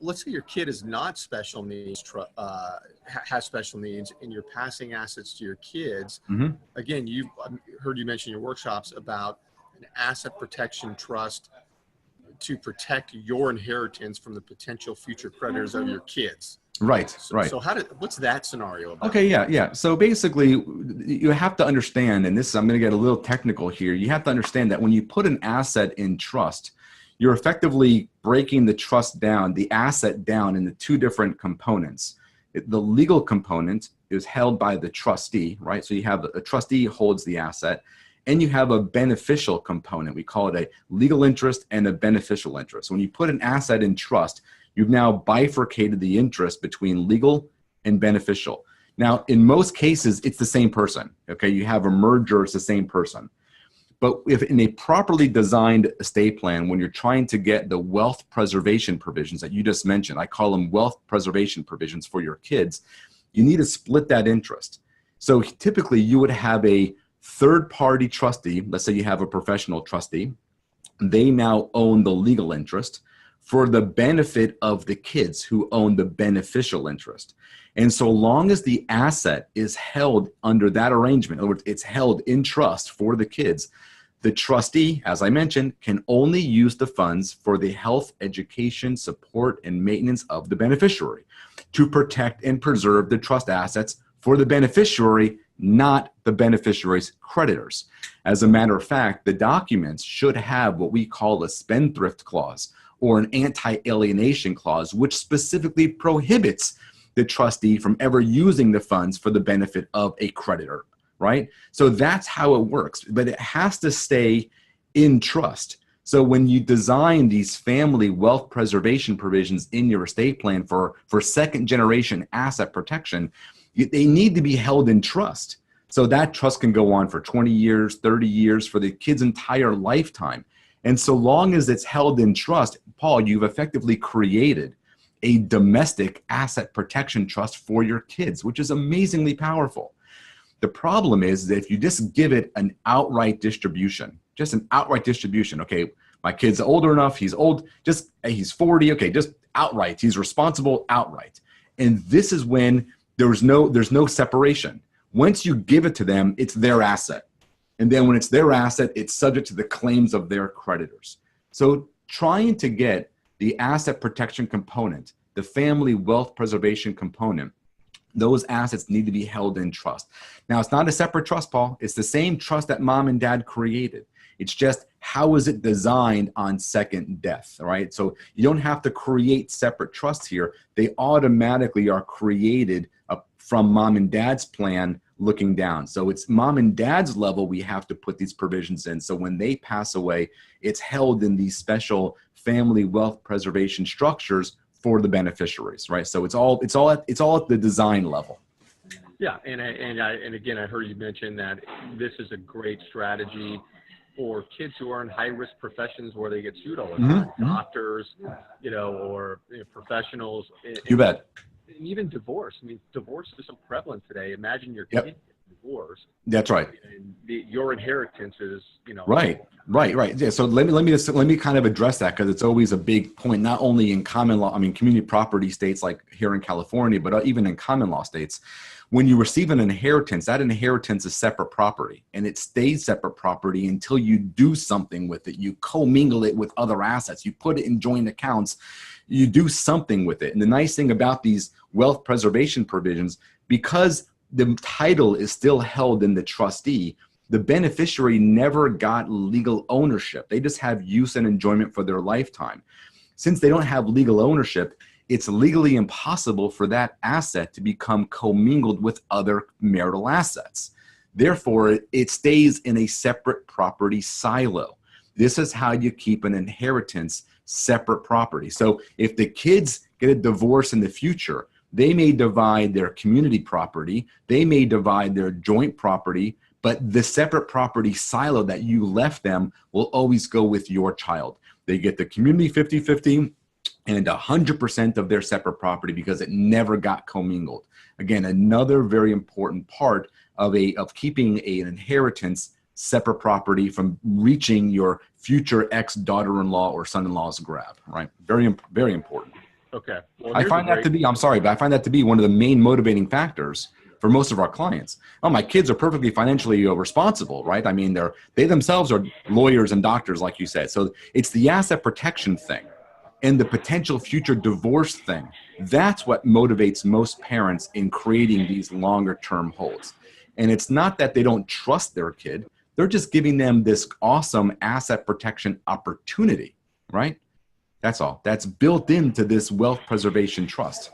let's say your kid is not special needs, has special needs, and you're passing assets to your kids. Mm-hmm. Again, I've heard you mention in your workshops about an asset protection trust to protect your inheritance from the potential future creditors of your kids. Right, right. So what's that scenario about? Okay, yeah. So basically, you have to understand, and this, I'm going to get a little technical here. You have to understand that when you put an asset in trust, you're effectively breaking the trust down, the asset down into two different components. The legal component is held by the trustee, right? So you have a trustee holds the asset, and you have a beneficial component. We call it a legal interest and a beneficial interest. When you put an asset in trust, you've now bifurcated the interest between legal and beneficial. Now, in most cases, it's the same person, okay? You have a merger, it's the same person. But if in a properly designed estate plan, when you're trying to get the wealth preservation provisions that you just mentioned, I call them wealth preservation provisions for your kids, you need to split that interest. So typically you would have a third-party trustee, let's say you have a professional trustee, they now own the legal interest for the benefit of the kids who own the beneficial interest. And so long as the asset is held under that arrangement, in other words, it's held in trust for the kids, the trustee, as I mentioned, can only use the funds for the health, education, support, and maintenance of the beneficiary to protect and preserve the trust assets for the beneficiary, not the beneficiary's creditors. As a matter of fact, the documents should have what we call a spendthrift clause or an anti-alienation clause, which specifically prohibits the trustee from ever using the funds for the benefit of a creditor, right? So that's how it works, but it has to stay in trust. So when you design these family wealth preservation provisions in your estate plan for second generation asset protection, they need to be held in trust. So that trust can go on for 20 years, 30 years, for the kid's entire lifetime. And so long as it's held in trust, Paul, you've effectively created a domestic asset protection trust for your kids, which is amazingly powerful. The problem is that if you just give it an outright distribution, just an outright distribution, okay, my kid's older enough, he's old, just he's 40, okay, just outright, he's responsible outright. And this is when there's no separation. Once you give it to them, it's their asset. And then when it's their asset, it's subject to the claims of their creditors. So trying to get the asset protection component, the family wealth preservation component, those assets need to be held in trust. Now, it's not a separate trust, Paul. It's the same trust that mom and dad created. It's just how is it designed on second death, all right? So you don't have to create separate trusts here. They automatically are created from mom and dad's plan looking down. So it's mom and dad's level we have to put these provisions in. So when they pass away, it's held in these special family wealth preservation structures for the beneficiaries, right? So it's all at the design level. Yeah, and again, I heard you mention that this is a great strategy for kids who are in high-risk professions where they get sued all the time, doctors, or professionals. You bet. And even divorce. I mean, divorce is so prevalent today. Imagine your kid gets divorced. That's right. And your inheritance is, Right. Yeah. So let me kind of address that, because it's always a big point, not only in common law, I mean, community property states like here in California, but even in common law states. When you receive an inheritance, that inheritance is separate property, and it stays separate property until you do something with it. You commingle it with other assets. You put it in joint accounts. You do something with it. And the nice thing about these wealth preservation provisions, because the title is still held in the trustee, the beneficiary never got legal ownership. They just have use and enjoyment for their lifetime. Since they don't have legal ownership, it's legally impossible for that asset to become commingled with other marital assets. Therefore, it stays in a separate property silo. This is how you keep an inheritance separate property. So if the kids get a divorce in the future, they may divide their community property, they may divide their joint property, but the separate property silo that you left them will always go with your child. They get the community 50-50 and 100% of their separate property because it never got commingled. Again, another very important part of keeping an inheritance separate property from reaching your future ex-daughter-in-law or son-in-law's grab, right? Very, very important. Okay. Well, I here's a find that great, to be, I'm sorry, but I find that to be one of the main motivating factors for most of our clients. Oh, my kids are perfectly financially responsible, right? I mean, they themselves are lawyers and doctors, like you said. So it's the asset protection thing and the potential future divorce thing. That's what motivates most parents in creating these longer term holds. And it's not that they don't trust their kid. They're just giving them this awesome asset protection opportunity, right? That's all. That's built into this wealth preservation trust.